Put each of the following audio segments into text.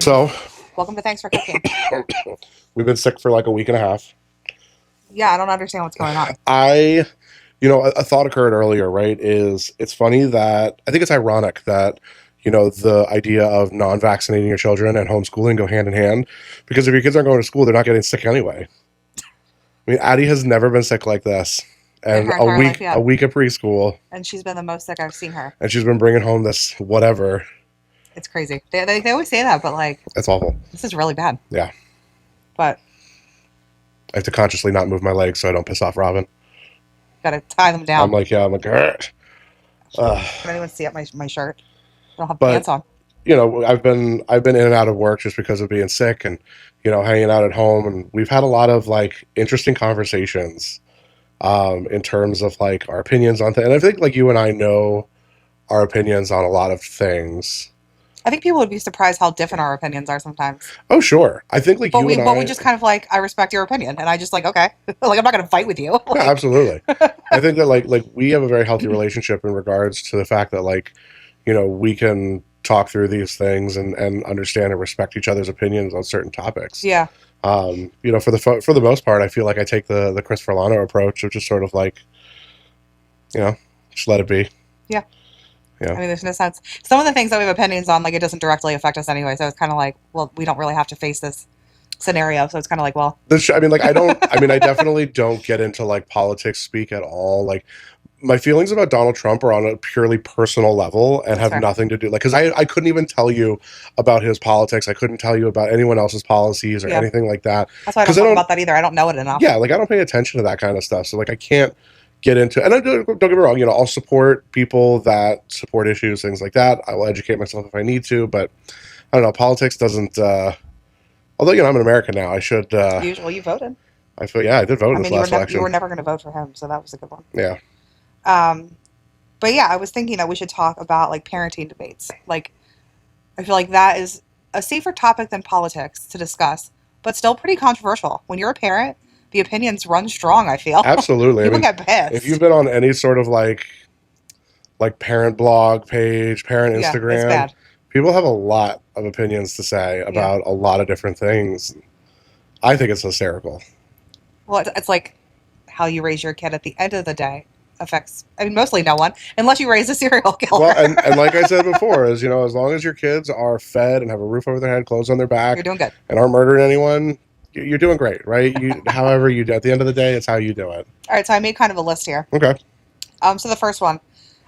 So Welcome to Thanks for Cooking. we've been sick for like a week and a half. Yeah, I don't understand what's going on. I, a thought occurred earlier, right? Is it's funny that I think it's ironic that, the idea of non-vaccinating your children and homeschooling go hand in hand because if your kids aren't going to school, they're not getting sick anyway. I mean, Addie has never been sick like this. In And her a entire life, week, yeah. a week of preschool, And she's been the most sick I've seen her. and she's been bringing home this whatever. It's crazy. They always say that, but like, It's awful. this is really bad. Yeah. But I have to consciously not move my legs so I don't piss off Robin. gotta tie them down. I'm like, "Grr." Can anyone see up my shirt? I don't have But pants on. I've been in and out of work just because of being sick and hanging out at home, and we've had a lot of like interesting conversations in terms of like our opinions on things. And I think like you and I know our opinions on a lot of things. I think people would be surprised how different our opinions are sometimes. Oh sure, I think like But you we and but I. we just kind of like, I respect your opinion, and I just like, okay, like I'm not gonna fight with you. Yeah, Like, absolutely. I think that like we have a very healthy relationship in regards to the fact that like we can talk through these things and understand and respect each other's opinions on certain topics. yeah, For the most part, I feel like I take the Christopher Lano approach of just sort of like, just let it be. yeah. Yeah. I mean, there's no sense. Some of the things that we have opinions on, like, it doesn't directly affect us anyway. So it's kind of like, well, we don't really have to face this scenario. So it's kind of like, well, I mean, like, I don't. I mean, I definitely don't get into like politics speak at all. Like, my feelings about Donald Trump are on a purely personal level and that's have fair. nothing to do like because I couldn't even tell you about his politics. I couldn't tell you about anyone else's policies or Yeah. anything like that. That's why I don't 'Cause I talk don't- about that either. I don't know it enough. Yeah, like I don't pay attention to that kind of stuff. So like I can't get into. And don't get me wrong. I'll support people that support issues, things like that. I will educate myself if I need to. But I don't know. Politics doesn't. Although I'm an American now, I should. Usually you voted. I feel I did vote I in this mean, last you election. were never going to vote for him, so that was a good one. Yeah. But yeah, I was thinking that we should talk about like parenting debates. Like, I feel like that is a safer topic than politics to discuss, but still pretty controversial. When you're a parent, the opinions run strong, I feel. Absolutely. People I mean, get pissed. if you've been on any sort of like parent blog page, parent Yeah, it's Instagram, bad. people have a lot of opinions to say about a lot of different things. I think it's hysterical. Well, it's like how you raise your kid at the end of the day affects, I mean, mostly no one, unless you raise a serial killer. Well, and like I said before, as as long as your kids are fed and have a roof over their head, clothes on their back, You're doing good. and aren't murdering anyone, you're doing great, right? However you do. At the end of the day, it's how you do it. All right, so I made kind of a list here. Okay. So the first one,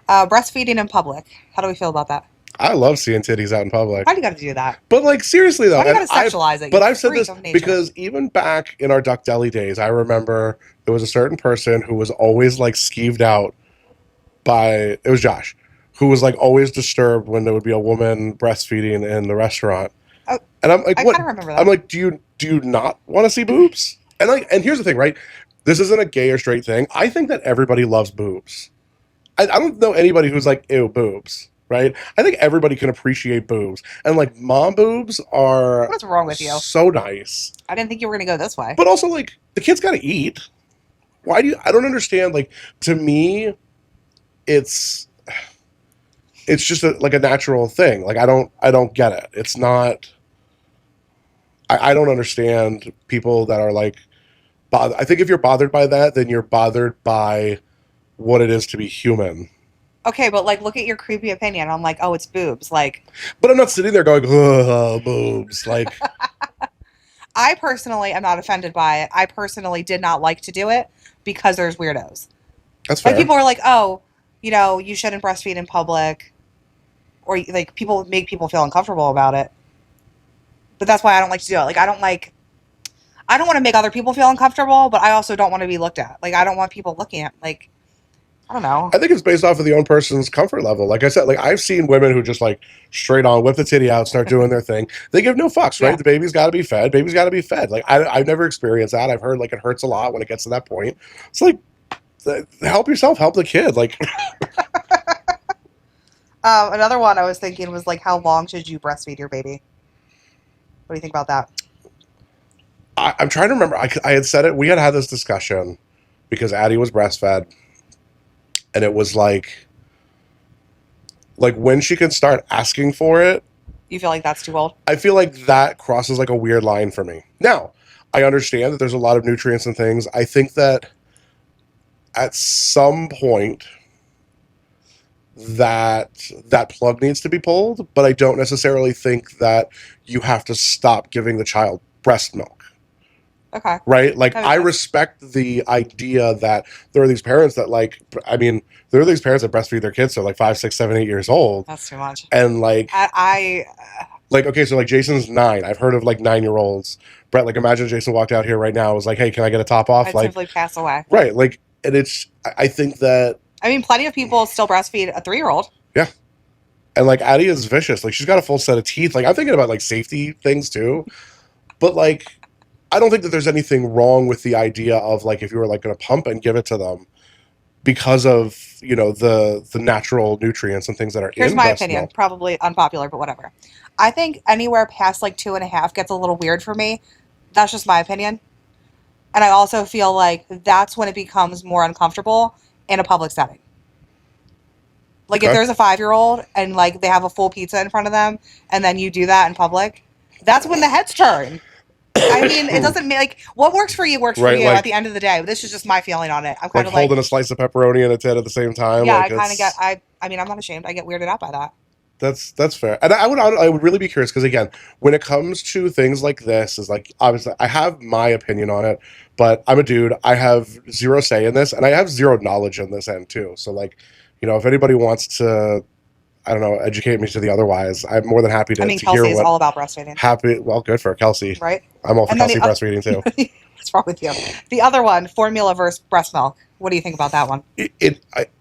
breastfeeding in public. How do we feel about that? I love seeing titties out in public. Why do you got to do that? But like seriously though, Why do you got and to sexualize it? but you I've said freak this of nature? because even back in our Duck Deli days, I remember there was a certain person who was always like skeeved out by it was Josh, who was like always disturbed when there would be a woman breastfeeding in the restaurant. Oh, And I'm like, I what? kind of remember that. I'm like, do you not want to see boobs? And here's the thing, right? This isn't a gay or straight thing. I think that everybody loves boobs. I don't know anybody who's like, ew, boobs. Right? I think everybody can appreciate boobs. And like mom boobs are What's wrong with you? so nice. I didn't think you were going to go this way. But also like the kids gotta eat. I don't understand, like to me, it's just like a natural thing. Like I don't get it. It's not I don't understand people that are like I think if you're bothered by that, then you're bothered by what it is to be human. Okay, but like, look at your creepy opinion. I'm like, oh, it's boobs. Like, But I'm not sitting there going, ugh, boobs. Like, I personally am not offended by it. I personally did not like to do it because there's weirdos. that's fair. Like, people are like, oh, you shouldn't breastfeed in public, or like people make people feel uncomfortable about it. But that's why I don't like to do it. Like, I don't want to make other people feel uncomfortable, but I also don't want to be looked at. Like, I don't want people looking at, like, I don't know. I think it's based off of the own person's comfort level. Like I said, like I've seen women who just like straight on whip the titty out, start doing their thing. They give no fucks, right? Yeah. The baby's got to be fed. Baby's got to be fed. Like I've never experienced that. I've heard like it hurts a lot when it gets to that point. It's like help yourself, help the kid. Like Another one I was thinking was like, how long should you breastfeed your baby? What do you think about that? I'm trying to remember. I had said it. We had this discussion because Addie was breastfed, and it was like when she can start asking for it You feel like that's too old? I feel like that crosses like a weird line for me. Now, I understand that there's a lot of nutrients and things. I think that at some point that plug needs to be pulled, but I don't necessarily think that you have to stop giving the child breast milk. Okay. Right? Like, That makes I sense. respect the idea that there are these parents that, like, I mean, there are these parents that breastfeed their kids, so like 5, 6, 7, 8 years old. That's too much. And like, I like, okay, so like Jason's 9. I've heard of like 9-year-olds. Brett, like, imagine Jason walked out here right now and was like, hey, can I get a top off? I'd Like, simply pass away. right. Like, and I think that, I mean, plenty of people still breastfeed a 3-year-old. and like, Addie is vicious. Like, she's got a full set of teeth. Like, I'm thinking about like safety things too. But like, I don't think that there's anything wrong with the idea of like, if you were like going to pump and give it to them because of, you know, the natural nutrients and things that are Here's in my breast opinion. milk. Probably unpopular, but whatever. I think anywhere past like 2.5 gets a little weird for me. That's just my opinion. And I also feel like that's when it becomes more uncomfortable in a public setting. Like if Okay. there's a 5-year-old and like they have a full pizza in front of them and then you do that in public, that's when the heads turn. I mean, it doesn't make like what works for you works for Right, you like- at the end of the day. This is just my feeling on it. I'm Like kind of like, holding a slice of pepperoni and a tit at the same time. yeah, like, I kind of it's- get. I mean, I'm not ashamed. I get weirded out by that. That's fair, and I would really be curious because again, when it comes to things like this, is like obviously I have my opinion on it, but I'm a dude. I have zero say in this, and I have zero knowledge in this end too. So like, you know, if anybody wants to, I don't know, educate me to the otherwise, I'm more than happy to, I mean, to hear Kelsey is what all about breastfeeding, Well, good for Kelsey. right? I'm all for And then Kelsey the breastfeeding too. What's wrong with you? The other one, formula versus breast milk. What do you think about that one?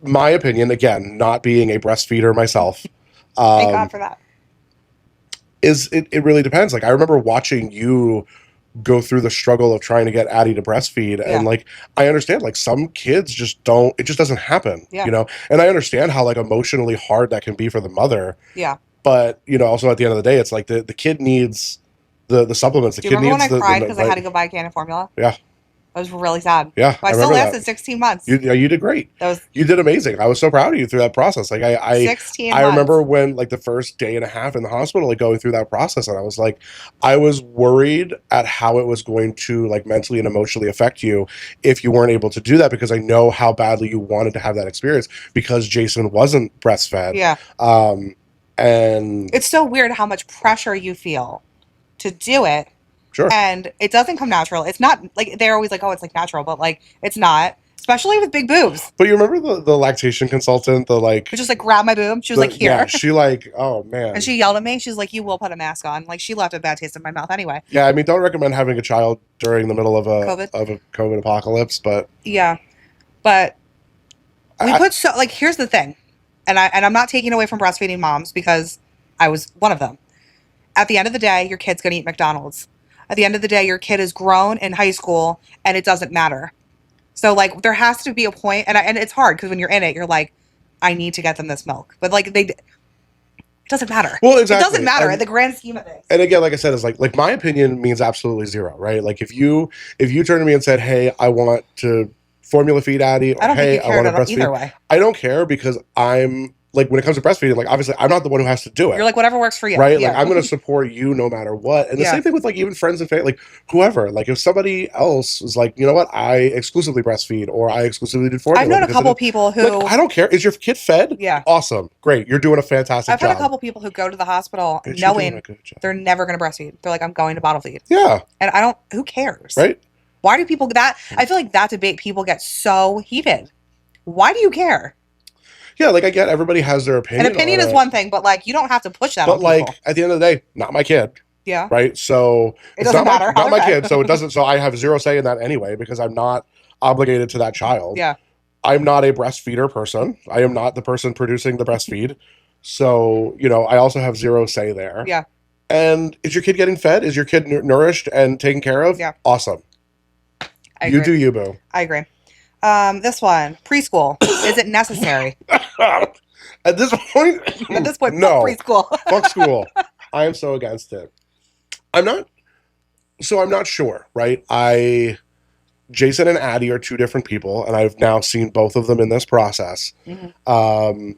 My opinion, again, not being a breastfeeder myself. Thank God for that. It really depends. Like I remember watching you go through the struggle of trying to get Addie to breastfeed, Yeah. and like I understand like some kids just don't, it just doesn't happen. Yeah. You know, and I understand how like emotionally hard that can be for the mother, Yeah. but you know, also at the end of the day, it's like the kid needs the supplements. The Do you kid remember when needs I cried the because I had to go buy a can of formula? Yeah. I was really sad. Yeah, But I still remember lasted that. 16 months. You did great. That was You did amazing. I was so proud of you through that process. Like I 16 I months. remember when like the first day and a half in the hospital, like going through that process, and I was like, I was worried at how it was going to like mentally and emotionally affect you if you weren't able to do that, because I know how badly you wanted to have that experience because Jason wasn't breastfed. Yeah. And It's so weird how much pressure you feel to do it. sure. And it doesn't come natural. It's not like they're always like, oh, it's like natural, but like it's not. Especially with big boobs. But you remember the lactation consultant, the like She just like grabbed my boob. She was like, here. yeah, she like, oh man. And she yelled at me. She's like, you will put a mask on. Like she left a bad taste in my mouth anyway. Yeah, I mean, don't recommend having a child during the middle of a COVID. COVID apocalypse, but Yeah. But we I- put so like here's the thing. And I'm not taking away from breastfeeding moms because I was one of them. At the end of the day, your kid's gonna eat McDonald's. At the end of the day, your kid is grown in high school and it doesn't matter. So like there has to be a point, and it's hard because when you're in it, you're like, I need to get them this milk. But like it doesn't matter. Well, exactly. It doesn't matter And- in the grand scheme of things. and again, like I said, it's like my opinion means absolutely zero, right? Like if you turned to me and said, "Hey, I want to formula feed Addie," or I don't "Hey, think you I want cared to at either breastfeed," way. I don't care because I'm like when it comes to breastfeeding, like obviously I'm not the one who has to do it. You're like whatever works for you. Right, Yeah. like I'm going to support you no matter what, and the Yeah. same thing with like even friends and family, like whoever. Like if somebody else is like, you know what, I exclusively breastfeed or I exclusively did formula. I've known a because couple it people is- who like, I don't care. Is your kid fed? Yeah. Awesome, great. You're doing a fantastic I've job. had a couple people who go to the hospital Bitch, you're doing knowing a good job. they're never going to breastfeed. They're like, I'm going to bottle feed. Yeah, And I don't, who cares? right. Why do people I feel like that debate, people get so heated. Why do you care? Yeah, like I get everybody has their opinion. An opinion on is it, one thing, but like you don't have to push that but on like people. at the end of the day, not my kid, Yeah. right? So It doesn't matter how not my they're kid. So it doesn't. So I have zero say in that anyway because I'm not obligated to that child. Yeah. I'm not a breastfeeder person. I am not the person producing the breastfeed. So you know, I also have zero say there. Yeah. And is your kid getting fed? Is your kid nourished and taken care of? Yeah. Awesome. I You agree. do you, boo. I agree. This one, preschool. Is it necessary? At this point, At this point, no. fuck preschool. Fuck school. I am so against it. I'm not sure, right? Jason and Addie are two different people, and I've now seen both of them in this process. Mhm.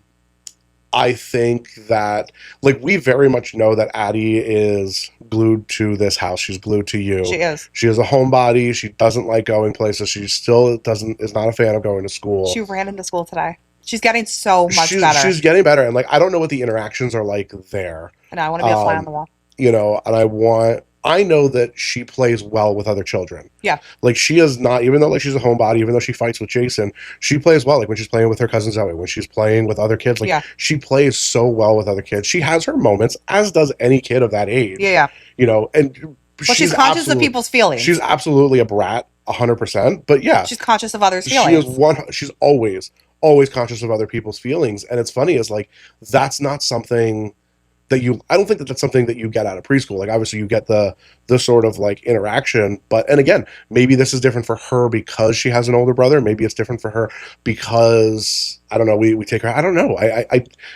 I think that, like, we very much know that Addie is glued to this house. She's glued to you. She is. She is a homebody. She doesn't like going places. She still is not a fan of going to school. She ran into school today. She's getting so much better. She's getting better. And, like, I don't know what the interactions are like there. And I want to be a fly on the wall. You know, and I know that she plays well with other children. Yeah. Like, she is not, even though, like, she's a homebody, even though she fights with Jason, she plays well. Like, when she's playing with her cousin Zoe, when she's playing with other kids, like, Yeah. she plays so well with other kids. She has her moments, as does any kid of that age. Yeah. You know, and Well, she's conscious of people's feelings. She's absolutely a brat, 100%. But yeah. She's conscious of others' feelings. She's always conscious of other people's feelings. And it's funny, is like, that's not something that I don't think that that's something that you get out of preschool. Like, obviously you get the sort of like interaction, and again, maybe this is different for her because she has an older brother. Maybe it's different for her because, I don't know, we take her, I don't know.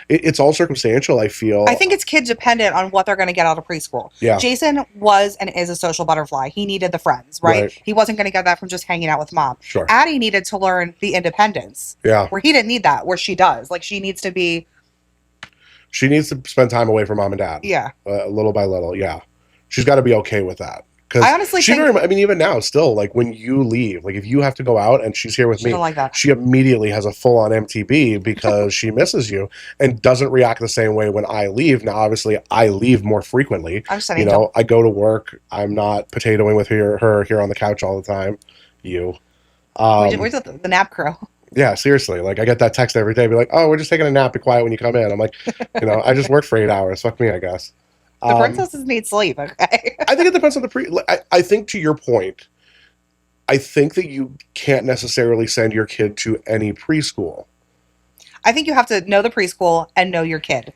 It's all circumstantial, I feel. I think it's kid dependent on what they're going to get out of preschool. Yeah. Jason was and is a social butterfly. He needed the friends, right? He wasn't going to get that from just hanging out with mom. Sure. Addie needed to learn the independence. Yeah. Where he didn't need that, where she does. Like, she needs to be... She needs to spend time away from mom and dad. Yeah. Little by little, yeah. She's got to be okay with that. Because I honestly think... I mean, even now, still, like, when you leave, like, if you have to go out and she's here with me, don't like that. She immediately has a full-on MTB because she misses you and doesn't react the same way when I leave. Now, obviously, I leave more frequently. I'm saying, you know, I go to work. I'm not potatoing with her here on the couch all the time. Where's the nap crew? Yeah, seriously. Like, I get that text every day, be like, "Oh, we're just taking a nap. Be quiet when you come in." I'm like, you know, I just worked for 8 hours. Fuck me, I guess. The princesses need sleep, okay? I think it depends on the I think, to your point, I think that you can't necessarily send your kid to any preschool. I think you have to know the preschool and know your kid.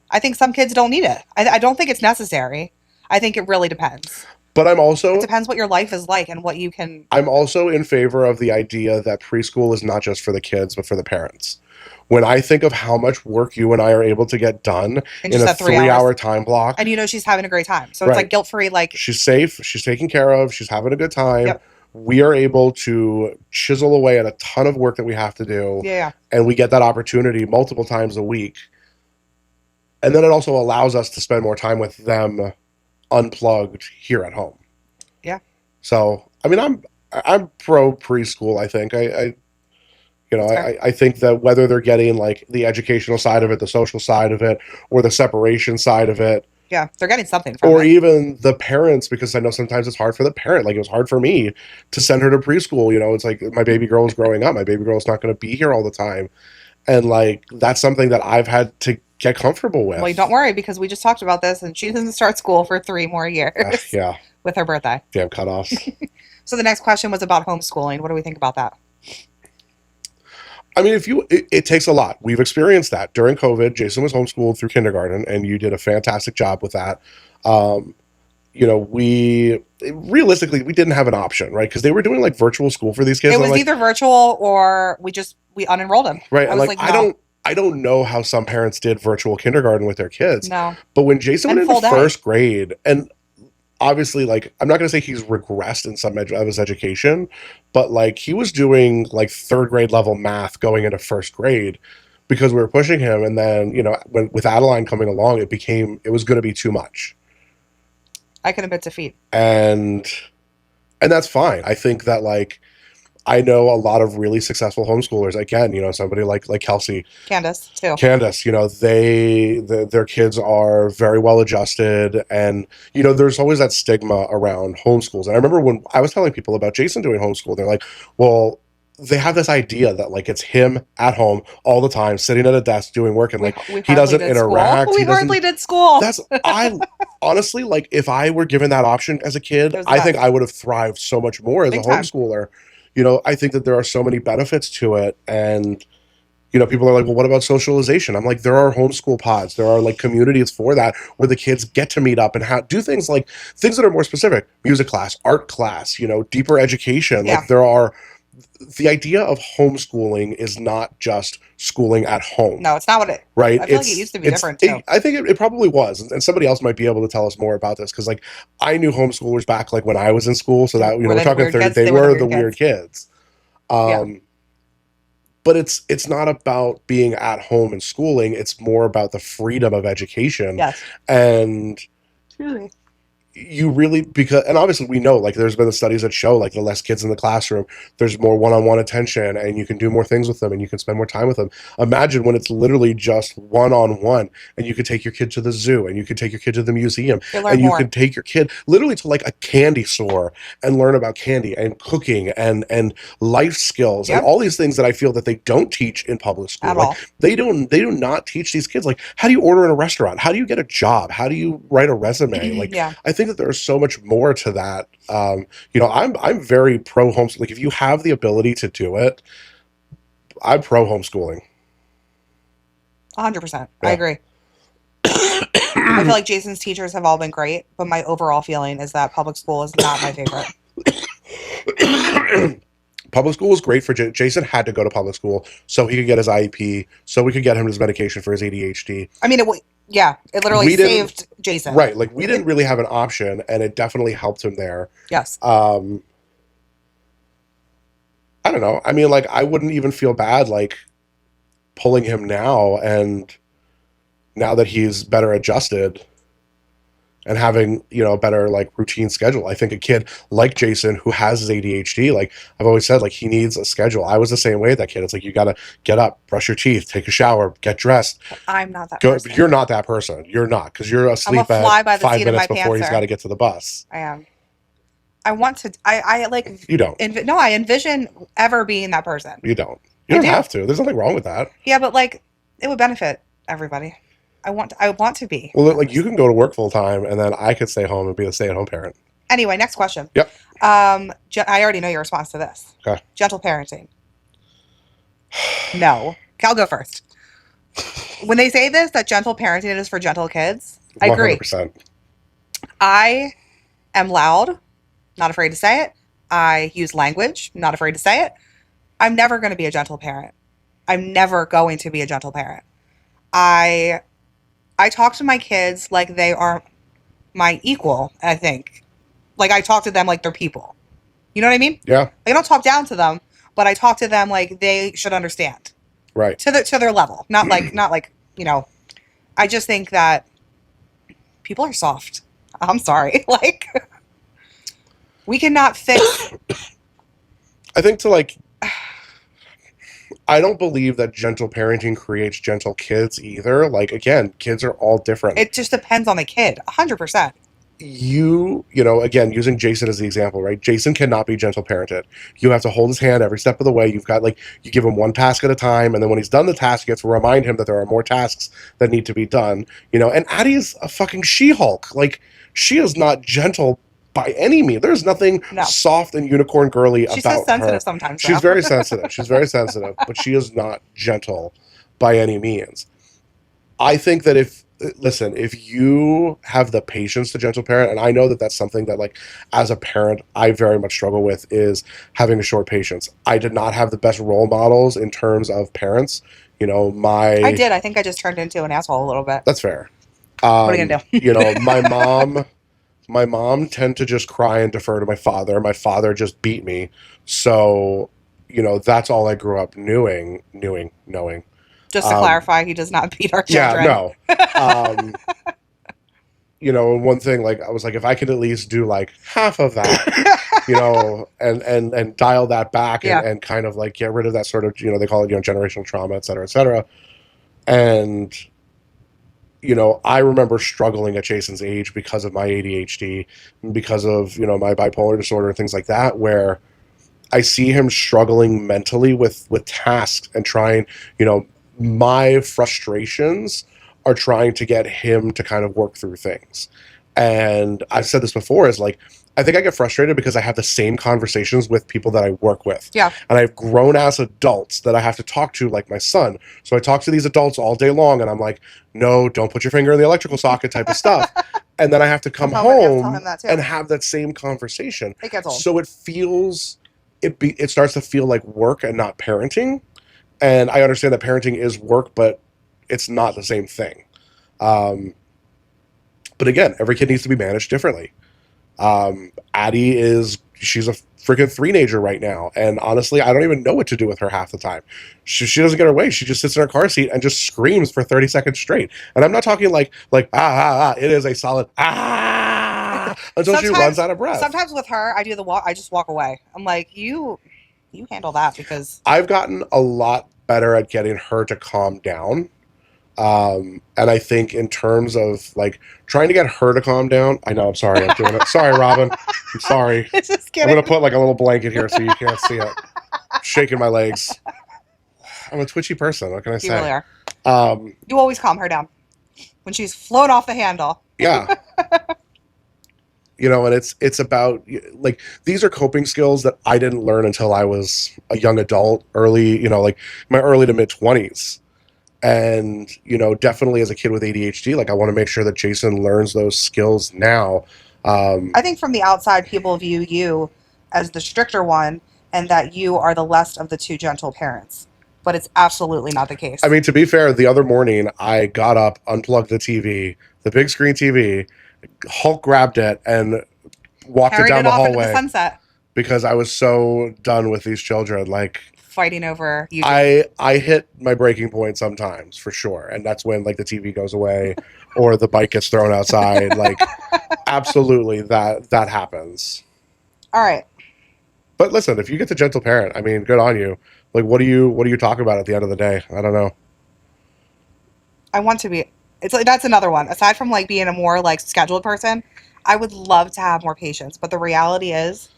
I think some kids don't need it. I don't think it's necessary. I think it really depends. But it depends what your life is like and what you can... I'm also in favor of the idea that preschool is not just for the kids, but for the parents. When I think of how much work you and I are able to get done in a 3-hour time block. And you know she's having a great time. So it's like guilt-free, like... She's safe, she's taken care of, she's having a good time. Yep. We are able to chisel away at a ton of work that we have to do. Yeah. And we get that opportunity multiple times a week. And then it also allows us to spend more time with them unplugged here at home. Yeah. So, I mean, I'm pro preschool, I think. I think that whether they're getting like the educational side of it, the social side of it, or the separation side of it. Yeah, they're getting something from or it. Even the parents, because I know sometimes it's hard for the parent. Like, it was hard for me to send her to preschool. You know, it's like my baby girl is growing up. My baby girl is not going to be here all the time. And like, that's something that I've had to get comfortable with. Well, don't worry, because we just talked about this and she doesn't start school for 3 more years. Yeah. With her birthday. Damn cutoffs. So the next question was about homeschooling. What do we think about that? I mean, it takes a lot. We've experienced that during COVID. Jason was homeschooled through kindergarten, and you did a fantastic job with that. You know, realistically, we didn't have an option, right? Because they were doing like virtual school for these kids. It was either virtual or we unenrolled them. Right. And like, no. I don't know how some parents did virtual kindergarten with their kids. No. But when Jason went into first grade, and obviously, like, I'm not going to say he's regressed in some of his education, but like, he was doing like 3rd grade level math going into 1st grade because we were pushing him. And then, you know, with Adeline coming along, it was going to be too much. I can admit defeat. And that's fine. I think that, like, I know a lot of really successful homeschoolers. Again, you know, somebody like Kelsey. Candace, too. Candace, you know, their kids are very well adjusted. And, you know, there's always that stigma around homeschools. And I remember when I was telling people about Jason doing homeschool, they're like, well, they have this idea that like it's him at home all the time, sitting at a desk doing work, and like he doesn't interact. We hardly did school. I honestly, like, if I were given that option as a kid, I think I would have thrived so much more as a homeschooler. You know, I think that there are so many benefits to it. And, you know, people are like, well, what about socialization? I'm like, there are homeschool pods. There are like communities for that where the kids get to meet up and do things that are more specific. Music class, art class, you know, deeper education. Yeah. Like the idea of homeschooling is not just schooling at home. No, it's not what it... Right? I feel like it used to be different, too. I think it probably was. And somebody else might be able to tell us more about this. Because, like, I knew homeschoolers back, like, when I was in school. So that, you know, we're talking 30, they were the weird kids. but it's not about being at home and schooling. It's more about the freedom of education. Yes. And Truly. you really, because, and obviously we know, like, there's been the studies that show, like, the less kids in the classroom, there's more one-on-one attention, and you can do more things with them, and you can spend more time with them. Imagine when it's literally just one-on-one, and you could take your kid to the zoo, and you could take your kid to the museum, They learn and you more. can take your kid literally to, like, a candy store and learn about candy and cooking and life skills and Yep. all these things that I feel that they don't teach in public school. At Like, all. they do not teach these kids, like, how do you order in a restaurant? How do you get a job? How do you write a resume? Like, Yeah. I think that there's so much more to that. I'm very pro homeschooling. Like, if you have the ability to do it, I'm pro homeschooling. 100%. Yeah. I agree. I feel like Jason's teachers have all been great, but my overall feeling is that public school is not my favorite. Public school was great for Jason. Had to go to public school so he could get his IEP, so we could get him his medication for his ADHD. I mean, it literally We didn't- saved Jason. Right, like, we didn't really have an option, and it definitely helped him there. Yes. I don't know. I mean, like, I wouldn't even feel bad, like, pulling him now, and now that he's better adjusted and having, a better, like, routine schedule. I think a kid like Jason who has his ADHD, like, I've always said, like, he needs a schedule. I was the same way with that kid. It's like, you gotta get up, brush your teeth, take a shower, get dressed. I'm not that Go. person. You're not that person. You're not, because you're asleep fly by at the 5 seat of minutes my before he's pantser. got to get to the bus. I am. I want to. I like. You don't. No, I envision ever being that person. You don't. You I don't do. have to. There's nothing wrong with that. Yeah, but like, it would benefit everybody. I want to be. Well, like, you can go to work full time, and then I could stay home and be a stay-at-home parent. Anyway, next question. Yep. I already know your response to this. Okay. Gentle parenting. No. I'll go first. When they say this, that gentle parenting is for gentle kids, I agree. 100%. I am loud, not afraid to say it. I use language, not afraid to say it. I'm never going to be a gentle parent. I'm never going to be a gentle parent. I talk to my kids like they are my equal, I think. Like, I talk to them like they're people. You know what I mean? Yeah. Like, I don't talk down to them, but I talk to them like they should understand Right. to their level. Not like, I just think that people are soft. I'm sorry. Like, we cannot fix. I think I don't believe that gentle parenting creates gentle kids either. Like, again, kids are all different. It just depends on the kid. 100%. Again, using Jason as the example, right? Jason cannot be gentle parented. You have to hold his hand every step of the way. You've got, like, you give him one task at a time, and then when he's done the task, you have to remind him that there are more tasks that need to be done. And Addie's a fucking She-Hulk. Like, she is not gentle by any means. There's nothing No. soft and unicorn girly She's about so sensitive her. sometimes. She's though. very sensitive. She's very sensitive, but she is not gentle by any means. I think that if you have the patience to gentle parent, and I know that that's something that, like, as a parent, I very much struggle with, is having a short patience. I did not have the best role models in terms of parents. I did. I think I just turned into an asshole a little bit. That's fair. What are you gonna do? My mom tend to just cry and defer to my father. My father just beat me. So, that's all I grew up knowing. Just to clarify, he does not beat our children. Yeah, no. One thing, like, I was like, if I could at least do, like, half of that, and dial that back and kind of, like, get rid of that sort of, they call it, generational trauma, et cetera, et cetera. And, I remember struggling at Jason's age because of my ADHD, because of, my bipolar disorder and things like that, where I see him struggling mentally with tasks and trying, my frustrations are trying to get him to kind of work through things. And I've said this before, is like, I think I get frustrated because I have the same conversations with people that I work with. Yeah. And I have grown ass adults that I have to talk to, like my son. So I talk to these adults all day long, and I'm like, no, don't put your finger in the electrical socket type of stuff. And then I have to come home and have that same conversation. It gets old. So it feels, it starts to feel like work and not parenting. And I understand that parenting is work, but it's not the same thing. But again, every kid needs to be managed differently. Addie is she's a freaking three-nager right now, and honestly, I don't even know what to do with her half the time. She doesn't get her way. She just sits in her car seat and just screams for 30 seconds straight. And I'm not talking like it is a solid until she runs out of breath. Sometimes with her, I do the walk. I just walk away. I'm like, you handle that, because I've gotten a lot better at getting her to calm down. And I think in terms of like trying to get her to calm down, I know, I'm sorry, I'm doing it. Sorry, Robin. I'm sorry. just I'm kidding. going to put like a little blanket here so you can't see it. Shaking my legs. I'm a twitchy person. What can I say? You really are. You always calm her down when she's flown off the handle. Yeah. You know, and it's about like these are coping skills that I didn't learn until I was a young adult, early, you know, like my early to mid 20s. And, you know, definitely as a kid with ADHD, like I want to make sure that Jason learns those skills now. I think from the outside, people view you as the stricter one, and that you are the less of the two gentle parents. But it's absolutely not the case. I mean, to be fair, the other morning I got up, unplugged the TV, the big screen TV, Hulk grabbed it and walked it down the off into hallway the sunset, because I was so done with these children. Like fighting over you. I hit my breaking point sometimes, for sure, and that's when like the TV goes away or the bike gets thrown outside. Like absolutely that happens. All right. But listen, if you get the gentle parent, I mean, good on you. Like what do you talk about at the end of the day? I don't know. I want to be. It's like that's another one. Aside from like being a more like scheduled person, I would love to have more patience. But the reality is,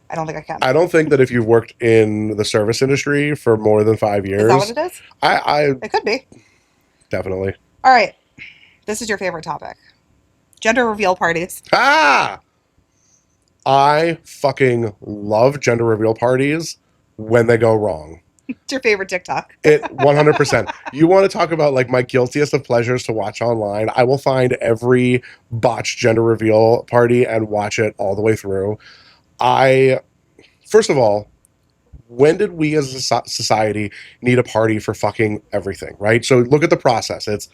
I don't think I can. I don't think that if you've worked in the service industry for more than 5 years, Is that what it is? It could be. Definitely. All right. This is your favorite topic. Gender reveal parties. Ah! I fucking love gender reveal parties when they go wrong. It's your favorite TikTok. It 100%. You want to talk about like my guiltiest of pleasures to watch online? I will find every botched gender reveal party and watch it all the way through. First of all, when did we as a society need a party for fucking everything, right? So look at the process. It's,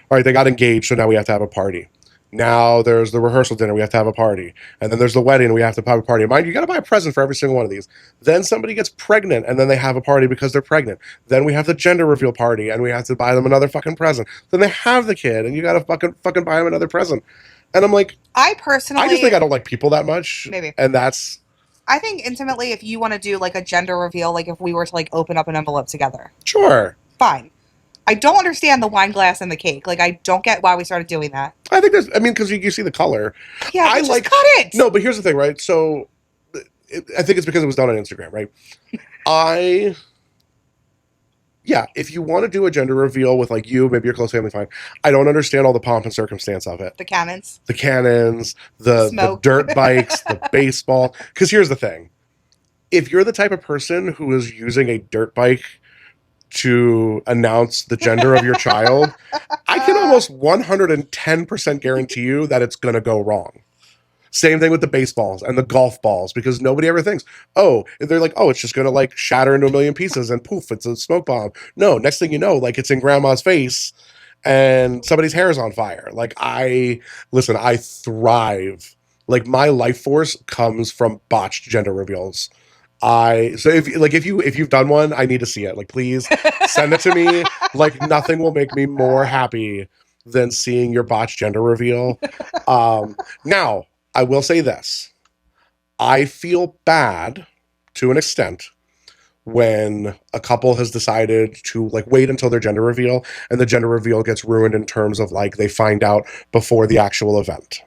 all right, they got engaged, so now we have to have a party. Now there's the rehearsal dinner, we have to have a party. And then there's the wedding, we have to have a party. Mind you, got to buy a present for every single one of these. Then somebody gets pregnant, and then they have a party because they're pregnant. Then we have the gender reveal party, and we have to buy them another fucking present. Then they have the kid, and you got to fucking buy them another present. And I'm like, I just think I don't like people that much. Maybe. And that's... I think intimately, if you want to do like a gender reveal, like if we were to like open up an envelope together. Sure. Fine. I don't understand the wine glass and the cake. Like, I don't get why we started doing that. I think because you see the color. Yeah, I just cut it. No, but here's the thing, right? So, I think it's because it was done on Instagram, right? If you want to do a gender reveal with like you, maybe your close family, fine. I don't understand all the pomp and circumstance of it. The cannons, the dirt bikes, the baseball. Because here's the thing. If you're the type of person who is using a dirt bike to announce the gender of your child, I can almost 110% guarantee you that it's going to go wrong. Same thing with the baseballs and the golf balls, because nobody ever thinks, they're like, it's just going to like shatter into a million pieces and poof, it's a smoke bomb. No, next thing you know, like it's in grandma's face and somebody's hair is on fire. Like I thrive. Like my life force comes from botched gender reveals. If you've done one, I need to see it. Like, please send it to me. Like, nothing will make me more happy than seeing your botched gender reveal. Now, I will say this. I feel bad to an extent when a couple has decided to like wait until their gender reveal and the gender reveal gets ruined in terms of like they find out before the actual event.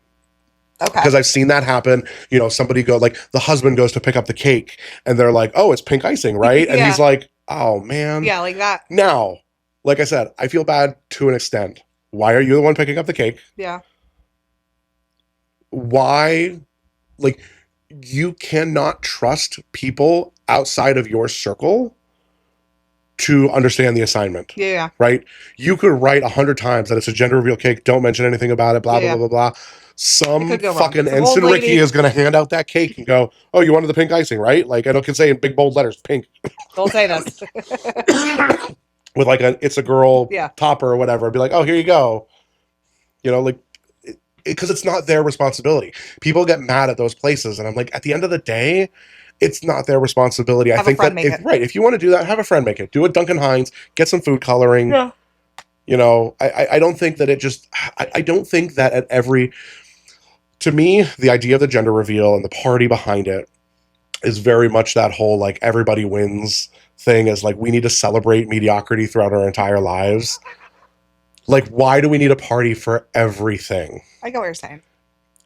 Okay. Because I've seen that happen. You know, somebody like the husband goes to pick up the cake and they're like, it's pink icing, right? And he's like, oh man. Yeah, like that. Now, like I said, I feel bad to an extent. Why are you the one picking up the cake? Yeah. Why, like, you cannot trust people outside of your circle to understand the assignment. Yeah. Right? You could write 100 times that it's a gender reveal cake. Don't mention anything about it. Blah, blah, blah, blah, blah. Some fucking ensign Ricky is going to hand out that cake and go, you wanted the pink icing, right? Like, I can say in big bold letters, pink. Don't say this. With like it's a girl Yeah. topper or whatever. I'd be like, here you go. You know, like, because it's not their responsibility. People get mad at those places, and I'm like, at the end of the day, it's not their responsibility. I Have a think friend that make it. if you want to do that, have a friend make it. Do a Duncan Hines, get some food coloring. Yeah. You know, I don't think that it just. I don't think that at every. To me, the idea of the gender reveal and the party behind it is very much that whole like everybody wins thing. Is like we need to celebrate mediocrity throughout our entire lives. Like, why do we need a party for everything? I get what you're saying.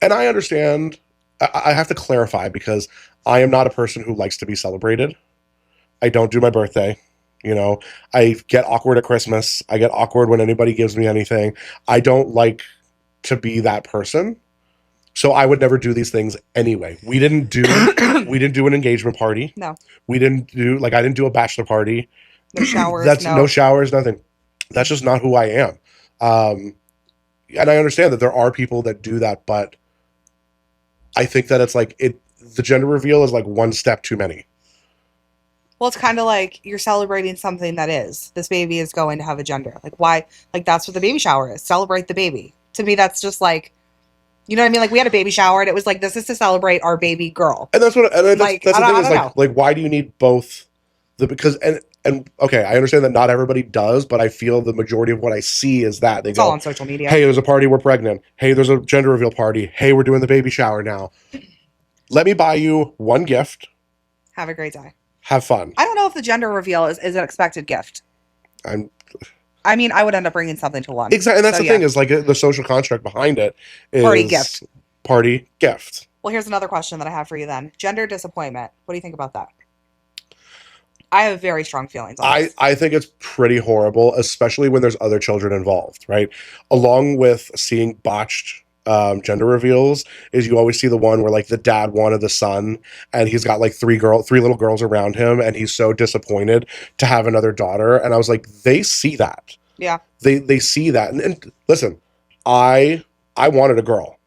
And I understand. I have to clarify because I am not a person who likes to be celebrated. I don't do my birthday. You know, I get awkward at Christmas. I get awkward when anybody gives me anything. I don't like to be that person. So I would never do these things anyway. We didn't do an engagement party. No. We didn't do I didn't do a bachelor party. No showers. That's no showers, nothing. That's just not who I am. And I understand that there are people that do that, but I think that it's like the gender reveal is like one step too many. Well, it's kind of like you're celebrating something that is. This baby is going to have a gender. Like, why? Like, that's what the baby shower is. Celebrate the baby. To me, that's just like, you know what I mean? Like, we had a baby shower, and it was like, this is to celebrate our baby girl. And that's what, and that's, Like, that's the I thing don't is know. like, why do you need both? Because okay, I understand that not everybody does, but I feel the majority of what I see is that they It's all go, on social media. hey, there's a party, we're pregnant. Hey, there's a gender reveal party. Hey, we're doing the baby shower now. Let me buy you one gift. Have a great day. Have fun. I don't know if the gender reveal is an expected gift. I mean, I would end up bringing something to one. Exactly, and that's So, the thing is like the social construct behind it is Party gift. Party gift. Well, here's another question that I have for you then. Gender disappointment. What do you think about that? I have very strong feelings on this. I think it's pretty horrible, especially when there's other children involved, right? Along with seeing botched gender reveals, is you always see the one where like the dad wanted the son, and he's got like three little girls around him, and he's so disappointed to have another daughter. And I was like, they see that. Yeah. They see that. And listen, I wanted a girl,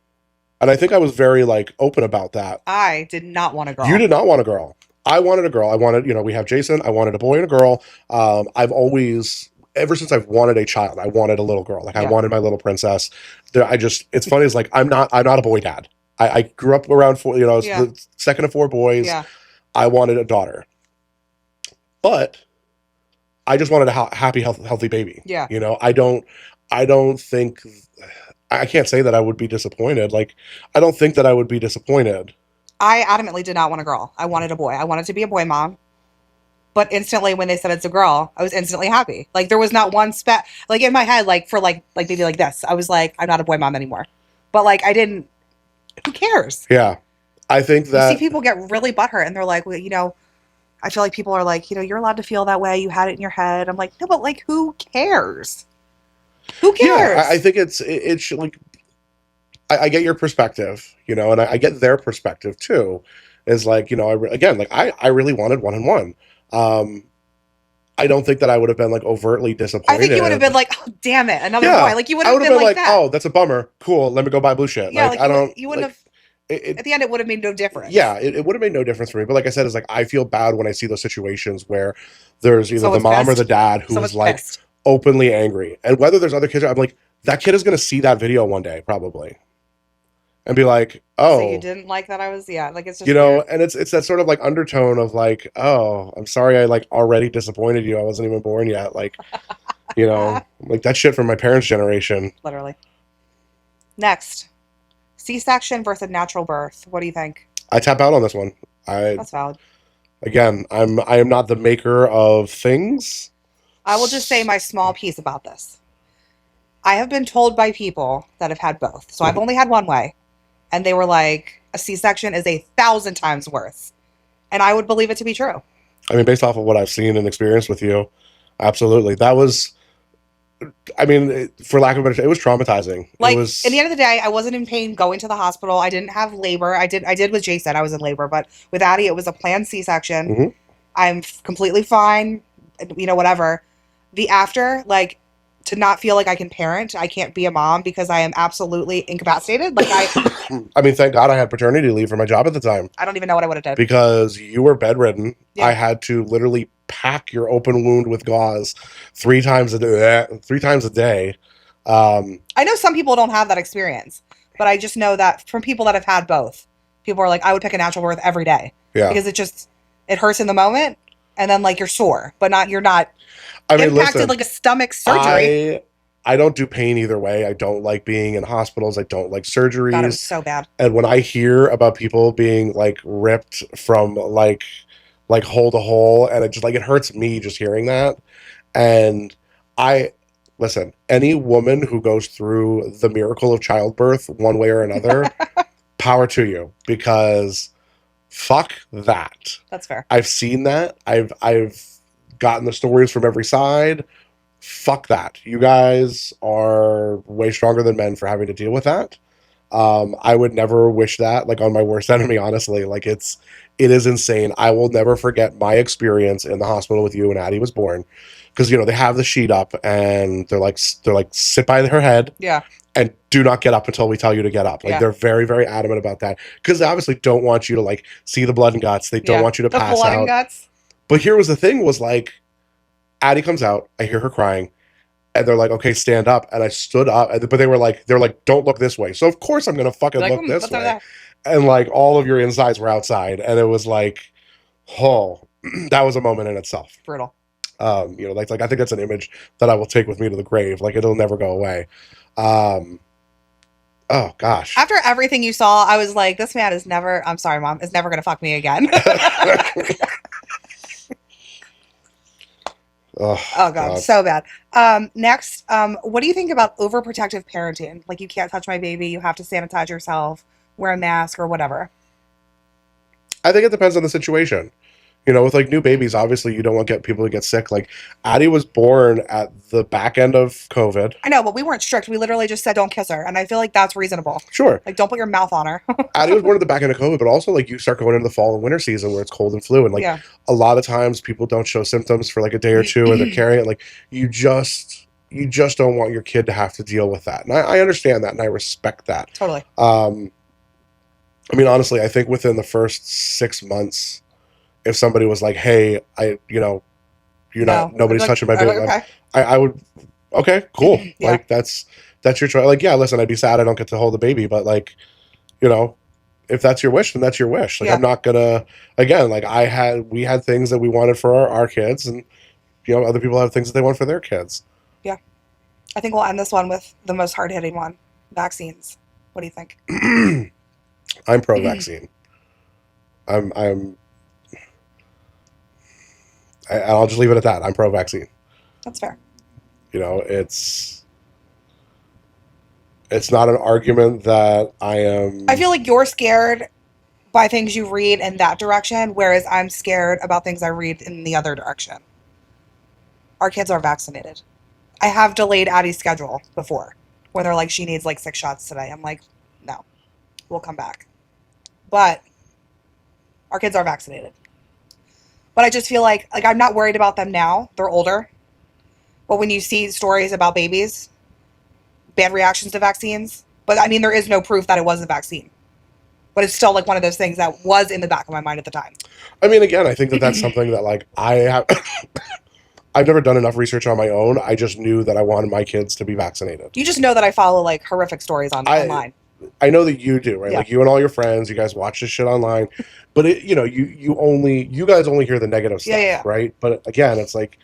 and I think I was very like open about that. I did not want a girl. You did not want a girl. I wanted a girl. I wanted, we have Jason. I wanted a boy and a girl. I've always, ever since I've wanted a child, I wanted a little girl. Like I wanted my little princess. It's funny. It's like, I'm not a boy dad. I grew up around four, I was the second of four boys. Yeah. I wanted a daughter, but I just wanted a happy, healthy baby. Yeah. I don't think, I can't say that I would be disappointed. Like, I don't think that I would be disappointed. I adamantly did not want a girl. I wanted a boy. I wanted to be a boy mom. But instantly when they said it's a girl, I was instantly happy. Like there was not one like in my head, like for like maybe like this, I was like, I'm not a boy mom anymore. But like I didn't, who cares? Yeah. I think that you see people get really butthurt and they're like, well, I feel like people are like, you're allowed to feel that way. You had it in your head. I'm like, no, but like, who cares? Who cares? Yeah, I think it's like, I get your perspective, and I get their perspective too. Is like, I really wanted one and one. I don't think that I would have been like overtly disappointed. I think you would have been like, oh, damn it, another boy. Like you would I have would been like that. Oh, that's a bummer. Cool. Let me go buy blue shit. Yeah, like I don't. You wouldn't have. At the end, it would have made no difference. Yeah, it would have made no difference for me. But like I said, it's like I feel bad when I see those situations where there's either the mom or the dad who is like openly angry, and whether there's other kids, I'm like, that kid is going to see that video one day probably, and be like, oh, so you didn't like that? I was like it's just and it's that sort of like undertone of like, oh, I'm sorry, I like already disappointed you. I wasn't even born yet, like, like that shit from my parents' generation, literally. Next. C-section versus natural birth. What do you think? I tap out on this one. That's valid. Again, I am not the maker of things. I will just say my small piece about this. I have been told by people that have had both. So I've only had one way. And they were like, a C-section is 1,000 times worse. And I would believe it to be true. I mean, based off of what I've seen and experienced with you, absolutely. That was, I mean, for lack of a better term, it was traumatizing. Like, it was, at the end of the day, I wasn't in pain going to the hospital. I didn't have labor. I did with Jason. I was in labor. But with Addie, it was a planned C-section. Mm-hmm. I'm completely fine. Whatever. The after, like, to not feel like I can parent, I can't be a mom because I am absolutely incapacitated. Like I mean, thank God I had paternity leave for my job at the time. I don't even know what I would have done. Because you were bedridden. Yeah. I had to literally pack your open wound with gauze 3 times a day. 3 times a day. I know some people don't have that experience, But I just know that from people that have had both, people are like, I would pick a natural birth every day Yeah. because it hurts in the moment, and then like you're sore, but you're not I mean, impacted listen, like a stomach surgery. I don't do pain either way. I don't like being in hospitals. I don't like God, it was surgeries. so bad. And when I hear about people being like ripped from like hole to hole, and it hurts me just hearing that. And I listen, any woman who goes through the miracle of childbirth one way or another, power to you, because fuck that. That's fair. I've seen that. I've gotten the stories from every side. Fuck that. You guys are way stronger than men for having to deal with that. I would never wish that like on my worst enemy, honestly. Like it is insane. I will never forget my experience in the hospital with you when Addie was born. Because they have the sheet up and they're like sit by her head Yeah. and do not get up until we tell you to get up. Like Yeah. they're very, very adamant about that. Because they obviously don't want you to like see the blood and guts. They don't want you to the pass blood out. and guts. But here was the thing was like Addie comes out, I hear her crying, and they're like, okay, stand up. And I stood up, but they're like, don't look this way. So of course I'm gonna fucking Like, look this what's over way. there? And like all of your insides were outside, and it was like, oh, that was a moment in itself. Brutal. Like I think that's an image that I will take with me to the grave. Like it'll never go away. Oh gosh. After everything you saw, I was like, this man is never, I'm sorry, Mom, is never going to fuck me again. Oh God, so bad. Next, what do you think about overprotective parenting? Like, you can't touch my baby, you have to sanitize yourself, wear a mask, or whatever. I think it depends on the situation. With like new babies, obviously you don't want people to get sick. Like Addie was born at the back end of COVID. I know, but we weren't strict. We literally just said don't kiss her, and I feel like that's reasonable. Sure. Like, don't put your mouth on her. Addie was born at the back end of COVID, but also like you start going into the fall and winter season where it's cold and flu, and like a lot of times people don't show symptoms for like a day or two, and they're carrying it. Like you just don't want your kid to have to deal with that, and I understand that, and I respect that. Totally. I mean, honestly, I think within the first 6 months, if somebody was like, "Hey, nobody's touching my baby," okay. I would, okay, cool. Yeah. Like that's your choice. Like, yeah, listen, I'd be sad I don't get to hold the baby, but like, if that's your wish, then that's your wish. Like, I'm not gonna. Again, like we had things that we wanted for our kids, and other people have things that they want for their kids. Yeah, I think we'll end this one with the most hard hitting one: vaccines. What do you think? I'm pro-vaccine. I'll just leave it at that. I'm pro-vaccine. That's fair. It's not an argument that I am. I feel like you're scared by things you read in that direction, whereas I'm scared about things I read in the other direction. Our kids are vaccinated. I have delayed Addie's schedule before, where they're like, she needs like 6 shots today. I'm like, no, we'll come back. But our kids are vaccinated. But I just feel like I'm not worried about them now. They're older. But when you see stories about babies, bad reactions to vaccines, but I mean, there is no proof that it was a vaccine. But it's still like one of those things that was in the back of my mind at the time. I mean, again, I think that's something that like I have. I've never done enough research on my own. I just knew that I wanted my kids to be vaccinated. You just know that I follow like horrific stories online. I know that you do, right? Yeah. Like you and all your friends, you guys watch this shit online, but you guys only hear the negative stuff, right? But again, it's like,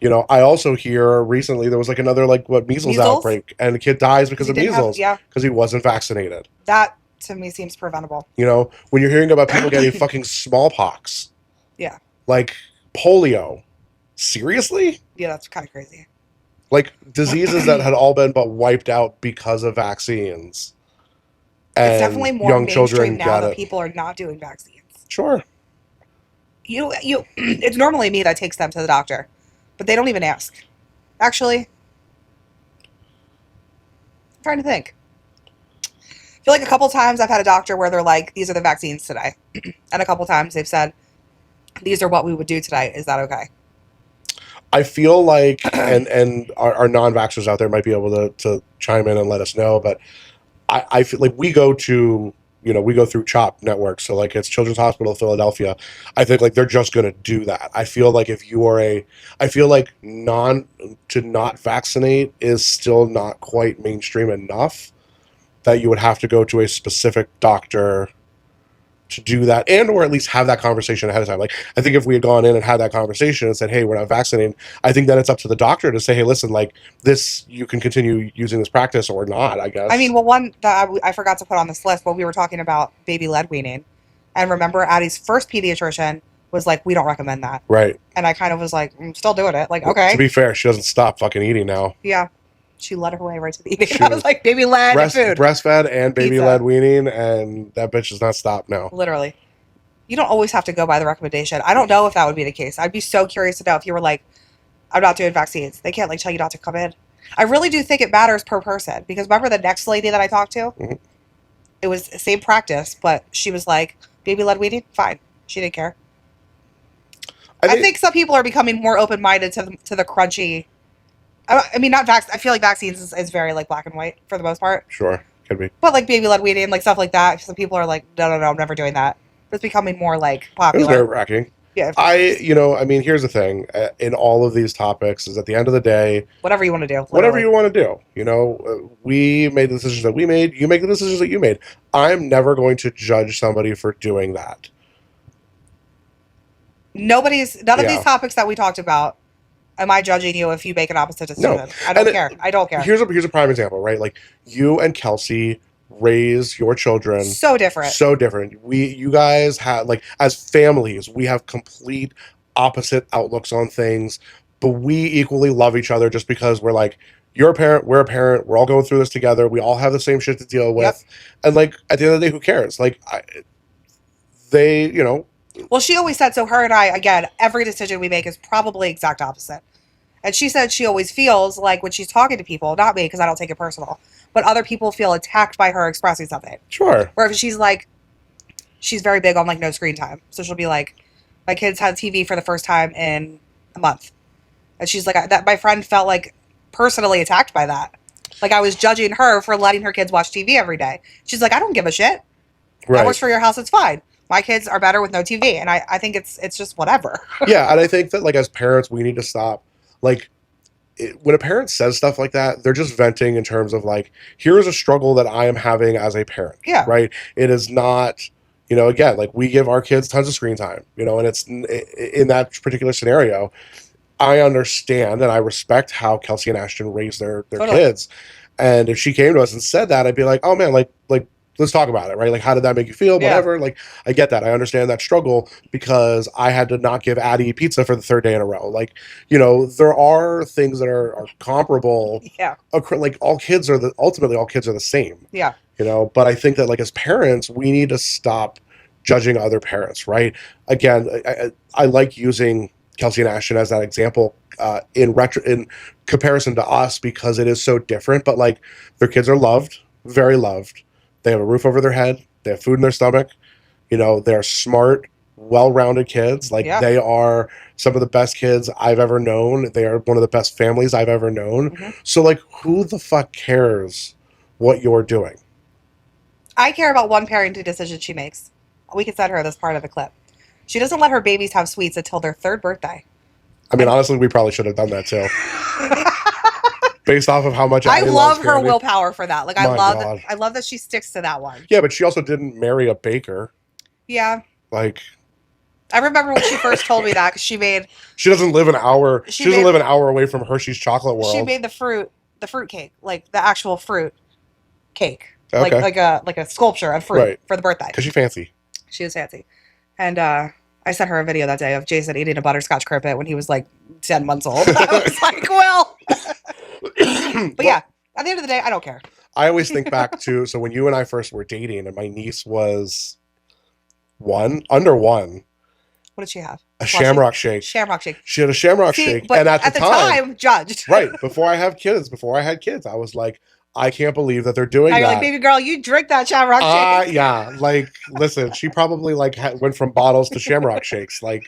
I also hear recently there was like another like measles outbreak, and the kid dies because of measles, because he wasn't vaccinated. That to me seems preventable. When you're hearing about people getting fucking smallpox, like polio, seriously? Yeah, that's kind of crazy. Like diseases that had all been but wiped out because of vaccines. And it's definitely more young mainstream children now that people are not doing vaccines. Sure. It's normally me that takes them to the doctor, but they don't even ask. Actually, I'm trying to think. I feel like a couple times I've had a doctor where they're like, these are the vaccines today. And a couple times they've said, these are what we would do today. Is that okay? I feel like, and our non-vaxxers out there might be able to chime in and let us know, but I feel like we go through CHOP network. So like it's Children's Hospital of Philadelphia. I think like they're just going to do that. I feel like I feel like not vaccinate is still not quite mainstream enough. that you would have to go to a specific doctor to do that, and or at least have that conversation ahead of time. Like, I think if we had gone in and had that conversation and said, hey, we're not vaccinating, I think then it's up to the doctor to say, hey, listen, like, this, you can continue using this practice or not, I guess. I mean, well, one that I forgot to put on this list, but we were talking about baby led weaning. And remember, Addie's first pediatrician was like, we don't recommend that. Right. And I kind of was like, I'm still doing it. Like, okay. To be fair, she doesn't stop fucking eating now. Yeah. She led her way right to the eating. She I was like, baby led food. Breastfed and baby Pizza. led weaning, and that bitch does not stop now. Literally. You don't always have to go by the recommendation. I don't know if that would be the case. I'd be so curious to know if you were like, I'm not doing vaccines. They can't like tell you not to come in. I really do think it matters per person, because remember the next lady that I talked to? Mm-hmm. It was the same practice, but she was like, baby led weaning? Fine. She didn't care. I think some people are becoming more open minded to the crunchy. I mean, not I feel like vaccines is very like black and white for the most part. Sure, could be. But like baby led weaning, like stuff like that, some people are like, no, I'm never doing that. It's becoming more like It popular. was nerve-wracking. Yeah. I mean, here's the thing. In all of these topics is at the end of the day, Whatever you want to do. whatever literally. you want to do. We made the decisions that we made. You make the decisions that you made. I'm never going to judge somebody for doing that. None of Yeah. these topics that we talked about, am I judging you if you make an opposite decision? No. I don't And care. I don't care. Here's a prime example, right? Like, you and Kelsey raise your children So different. so different. You guys have, like, as families, we have complete opposite outlooks on things, but we equally love each other just because we're like, you're a parent, we're a parent, we're all going through this together, we all have the same shit to deal with. Yep. And like, at the end of the day, who cares? Like, Well, she always said, so her and I, again, every decision we make is probably exact opposite. And she said she always feels like when she's talking to people, not me, because I don't take it personal, but other people feel attacked by her expressing something. sure. Or if she's like, she's very big on like no screen time. So she'll be like, my kids had TV for the first time in a month. And she's like, that my friend felt like personally attacked by that. Like I was judging her for letting her kids watch TV every day. She's like, I don't give a shit. That Right. works for your house, it's fine. My kids are better with no TV. And I think it's just whatever. Yeah, and I think that, like, as parents, we need to stop. Like, when a parent says stuff like that, they're just venting in terms of, like, here is a struggle that I am having as a parent. Yeah. Right? It is not, again, like, we give our kids tons of screen time, and it's in that particular scenario. I understand and I respect how Kelsey and Ashton raise their Totally. kids. And if she came to us and said that, I'd be like, oh man, like let's talk about it, right? Like, how did that make you feel? Yeah. Whatever. Like, I get that. I understand that struggle because I had to not give Addie pizza for the third day in a row. Like, there are things that are comparable. Yeah. Like, ultimately all kids are the same. Yeah. But I think that, like, as parents, we need to stop judging other parents, right? Again, I like using Kelsey and Ashton as that example in comparison to us because it is so different. But like, their kids are loved, very loved. They have a roof over their head. They have food in their stomach. They're smart, well-rounded kids. Like, Yeah. they are some of the best kids I've ever known. They are one of the best families I've ever known. Mhm. So like, who the fuck cares what you're doing? I care about one parenting decision she makes. We can send her this part of the clip. She doesn't let her babies have sweets until their third birthday. I mean, honestly, we probably should have done that too. Based off of how much I Addie love loves her candy. willpower for that. Like My God. I love that she sticks to that one. Yeah, but she also didn't marry a baker. Yeah. Like, I remember when she first told me that because she doesn't live an hour. She doesn't made- live an hour away from Hershey's Chocolate World. she made the fruit cake, like the actual fruit cake, Okay. like a sculpture of fruit Right. for the birthday. Because she's fancy. She was fancy, and I sent her a video that day of Jason eating a butterscotch crimpet when he was like 10 months old. I was like, well, but yeah. At the end of the day, I don't care. I always think back to, so when you and I first were dating and my niece was under one, What did she have? a shamrock shake. Shamrock shake. She had a shamrock See, shake. but And at the time, judged. right, before I had kids, I was like, I can't believe that they're doing Now you're that. like, baby girl, you drink that shamrock shake. Yeah, like, listen, she probably like went from bottles to shamrock shakes. Like,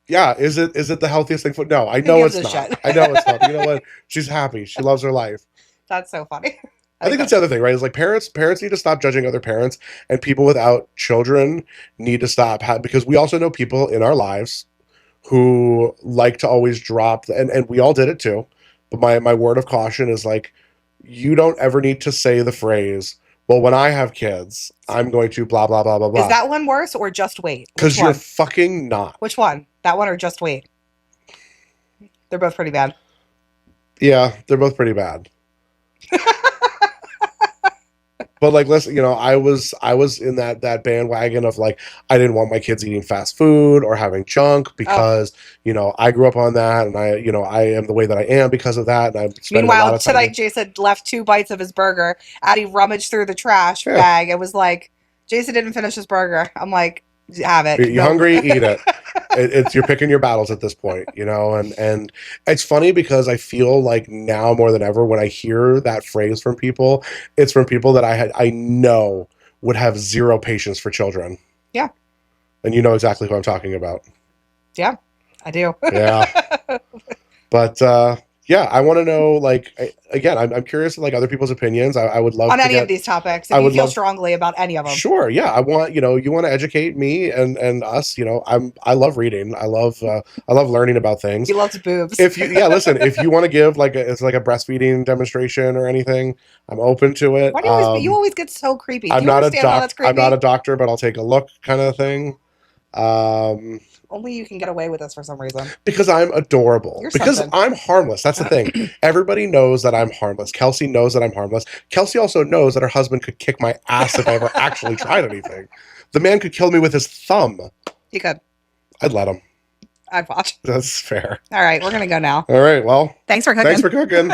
yeah, is it the healthiest thing for? No, I know gives it's a not. shit? I know it's not. You know what? She's happy. She loves her life. That's so funny. I think that's the other thing, right? Is like, parents need to stop judging other parents, and people without children need to stop because we also know people in our lives who like to always drop, and we all did it too. But my word of caution is like, you don't ever need to say the phrase, well, when I have kids, I'm going to blah, blah, blah, blah, blah. Is that one worse or just wait? Because Which you're one? fucking not. Which one? That one or just wait? They're both pretty bad. Yeah, they're both pretty bad. But like, listen, I was in that bandwagon of like, I didn't want my kids eating fast food or having junk because I grew up on that, and I am the way that I am because of that. And I spent a lot Meanwhile, of time. tonight Jason left 2 bites of his burger. Addie rummaged through the trash Yeah. bag. It was like, Jason didn't finish his burger. I'm like, have it. You're No. hungry, eat it. It's you're picking your battles at this point, and it's funny because I feel like now more than ever when I hear that phrase from people, it's from people that I know would have zero patience for children. Yeah. And you know exactly who I'm talking about. Yeah, I do. Yeah. But yeah, I want to know, like, again, I'm curious like other people's opinions. I would love On to any get, of these topics, I if you would feel love- strongly about any of them. Sure, yeah. I want you want to educate me and us. I love reading. I love learning about things. He loves boobs. If you want to give it's like a breastfeeding demonstration or anything, I'm open to it. Why do you always get so creepy? Do I'm you not understand how that's creepy? I'm not a doctor, but I'll take a look, kind of thing. Only you can get away with this for some reason. Because I'm adorable. You're because something. I'm harmless. That's the thing. Everybody knows that I'm harmless. Kelsey knows that I'm harmless. Kelsey also knows that her husband could kick my ass if I ever actually tried anything. The man could kill me with his thumb. You could. I'd let him. I'd watch. That's fair. All right, we're gonna go now. All right. Well, Thanks for cooking. thanks for cooking.